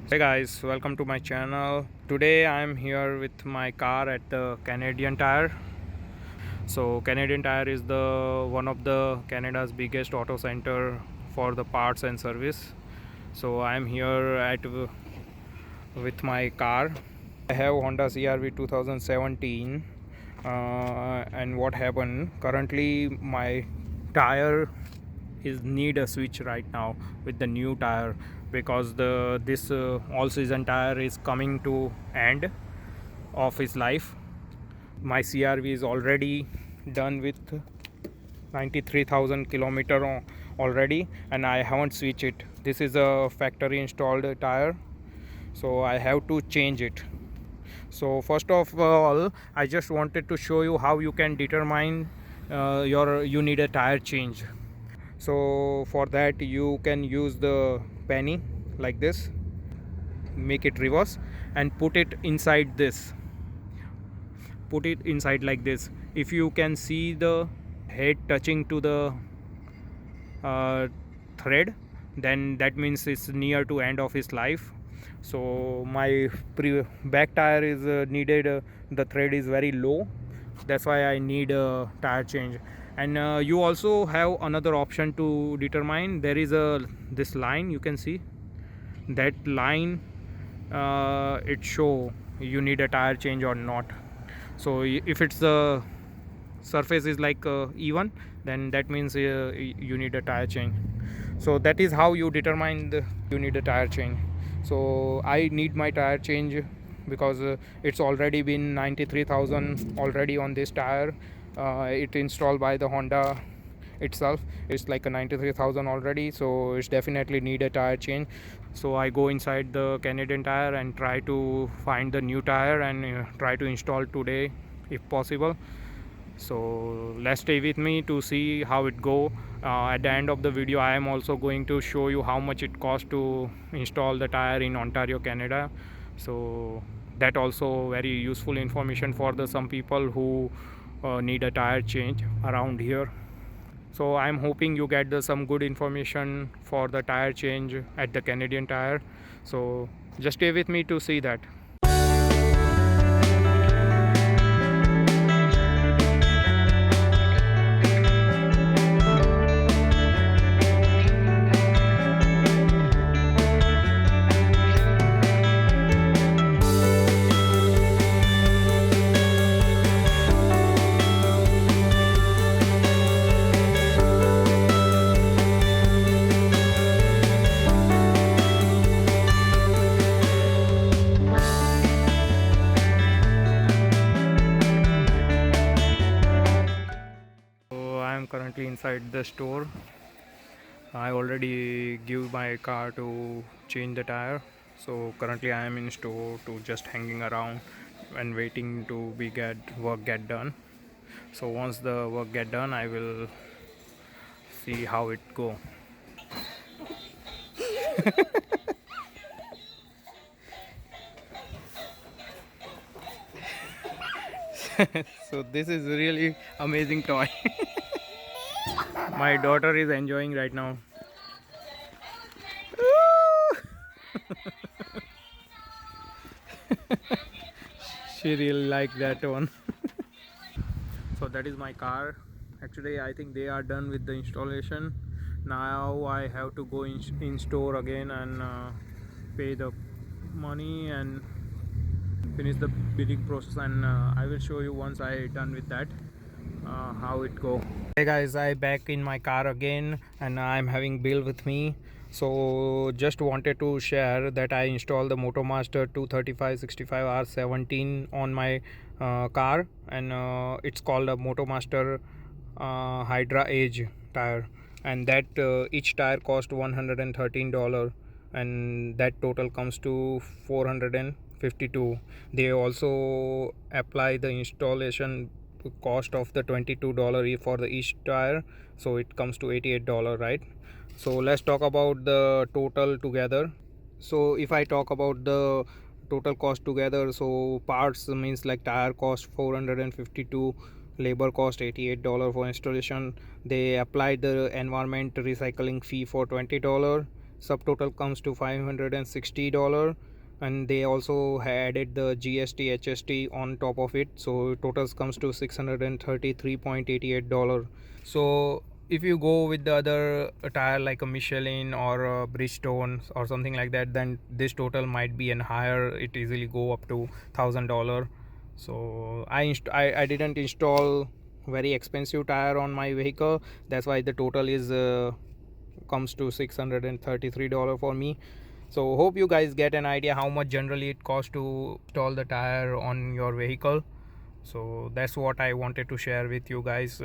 Hey guys, welcome to my channel. Today I'm here with my car at the Canadian Tire. So Canadian Tire is the one of the Canada's biggest auto center for the parts and service. So I'm here with my car. I have Honda CRV 2017, and what happened currently, my tire is need a switch right now with the new tire, because the this all season tire is coming to end of its life. My CRV is already done with 93,000 kilometer already, and I haven't switched it. This is a factory installed tire, so I have to change it. So first of all, I just wanted to show you how you can determine you need a tire change. So for that you can use the penny like this, make it reverse and put it inside this, put it inside like this. If you can see the head touching to the thread, then that means it's near to end of its life. So my back tire is needed, the thread is very low, that's why I need a tire change. And you also have another option to determine. There is a this line, you can see that line, it show you need a tire change or not. So if it's the surface is like even, then that means you need a tire change. So that is how you determine you need a tire change. So I need my tire change because it's already been 93,000 already on this tire. It installed by the Honda itself. It's like a 93,000 already, so it's definitely need a tire change. So I go inside the Canadian Tire and try to find the new tire and try to install today if possible. So let's stay with me to see how it go. At the end of the video I am also going to show you how much it costs to install the tire in Ontario, Canada. So that also very useful information for the some people who need a tire change around here. So I'm hoping you get some good information for the tire change at the Canadian Tire. So just stay with me to see that. I am currently inside the store. I already give my car to change the tire. So currently I am in store to just hanging around and waiting to be work get done. So once the work get done, I will see how it go. So this is really amazing toy. My daughter is enjoying right now. She really liked that one. So that is my car. Actually I think they are done with the installation. Now I have to go in store again and pay the money and finish the bidding process, and I will show you once I done with that how it go. Hey guys, I back in my car again and I'm having Bill with me. So just wanted to share that I installed the Motomaster 235/65R17 on my car, and it's called a Motomaster Hydra Edge tire, and that each tire cost $113, and that total comes to 452. They also apply the installation cost of the $22 for the each tire, so it comes to $88, right? So let's talk about the total together. So if I talk about the total cost together, so parts means like tire cost 452, labor cost $88 for installation. They applied the environment recycling fee for $20, subtotal comes to $560, and they also added the GST HST on top of it, so totals comes to $633.88. So if you go with the other tire like a Michelin or a Bridgestone or something like that, then this total might be an higher. It easily go up to $1,000. So I didn't install very expensive tire on my vehicle. That's why the total is comes to $633 for me. So hope you guys get an idea how much generally it costs to install the tire on your vehicle. So that's what I wanted to share with you guys.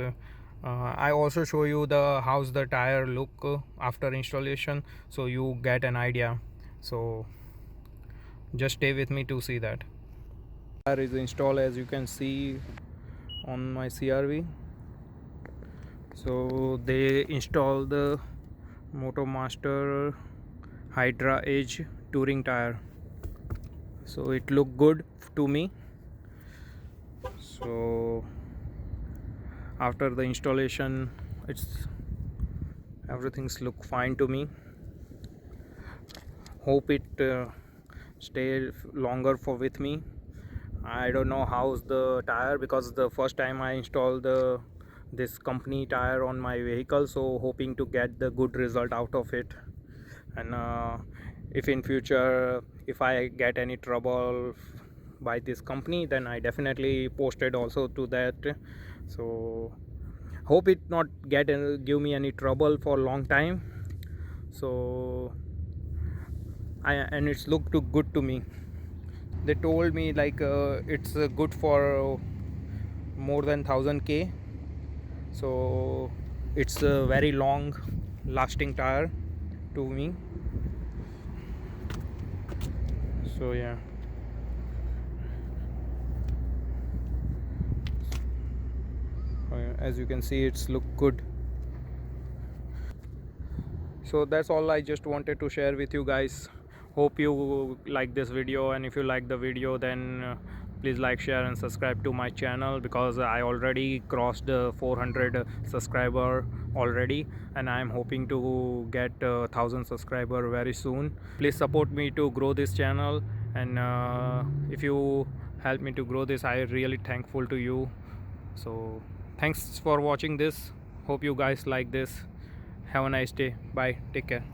I also show you the how's the tire look after installation, so you get an idea. So just stay with me to see that. Tire is installed, as you can see on my CRV. So they installed the Motomaster Hydra Edge touring tire, so it looked good to me. So after the installation, it's everything's look fine to me. Hope it stay longer for with me. I don't know how's the tire, because the first time I installed this company tire on my vehicle, so hoping to get the good result out of it. And if in future if I get any trouble by this company, then I definitely posted also to that. So hope it not give me any trouble for a long time. So and it's looked too good to me. They told me like it's good for more than 1000 k. So it's a very long lasting tire to me. So yeah, as you can see, it's look good. So that's all I just wanted to share with you guys. Hope you like this video, and if you like the video, then please like, share and subscribe to my channel, because I already crossed 400 subscriber already, and I'm hoping to get 1000 subscriber very soon. Please support me to grow this channel, and if you help me to grow this, I really thankful to you. So thanks for watching this. Hope you guys like this. Have a nice day. Bye. Take care.